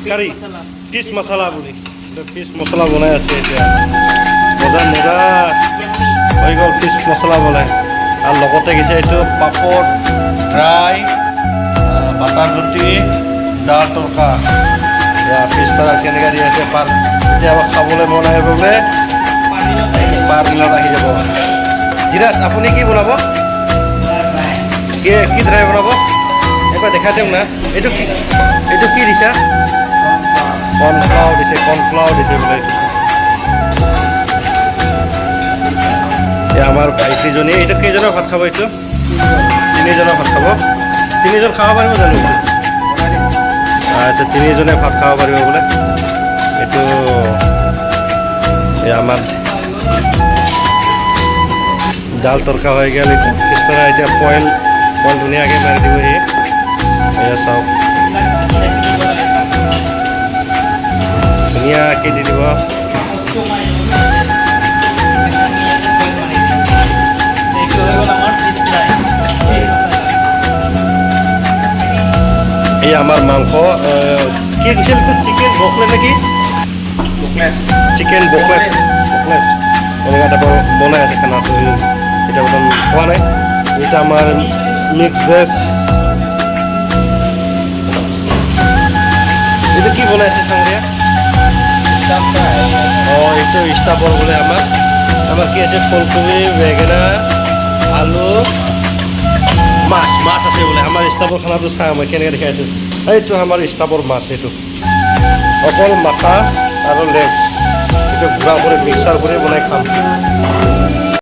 কারি fish মছলা বুলি fish মছলা বনাই আছে এতিয়া মজা মজা হৈ গ'ল ফিছ মছলা বনাই আৰু লগতে গৈছে এইটো পাপৰ ড্ৰাই বাটাৰ ৰুটি দাল তৰকা ফিছ ফ্ৰাই কেনেকৈ দি আছে পাৰ কেতিয়াবা খাবলৈ মন আহিব বোলে পাৰ বিলত আহি যাব ধীৰাজ আপুনি কি বনাব কি ড্ৰাই বনাব এবাৰ দেখাই দিয়ক না এইটো কি দিছা কৰ্ণফ্লাৱাৰ দিছে বোলে আমাৰ ভাইটিজনী এইটো কেইজনৰ ভাত খাব এইটো তিনিজনৰ ভাত খাব তিনিজন খাব পাৰিব জানো আচ্ছা তিনিজনে ভাত খাব পাৰিব বোলে এইটো আমাৰ জাল তৰকা হৈ গ'ল এইটো পিছফালে এতিয়া বইল ধুনীয়াকৈ মাৰি দিবহি এয়া চাওক ধুনীয়াকৈ দি দিব এই আমাৰ মাংস কি কৈছিল চিকেন বকলেট নেকি চিকেন বকলেট এনেকুৱা টাইপৰ বনাই আছে খানাটো এতিয়া বৰ্তমান খোৱা নাই এইটো আমাৰ মিক্স ভেজ এইটো কি বনাই আছে চাংৰীয়া অঁ এইটো ষ্টাফৰ বোলে আমাৰ কি আছে ফুলকবি বেঙেনা আলু মাছ আছে বোলে আমাৰ ষ্টাফৰ খানাটো চাওঁ মই কেনেকৈ দেখাই আছোঁ এইটো আমাৰ ষ্টাফৰ মাছ এইটো অকল মাথা আৰু লেজ এইটো গুড়া কৰি মিক্সাৰ কৰি বনাই খাম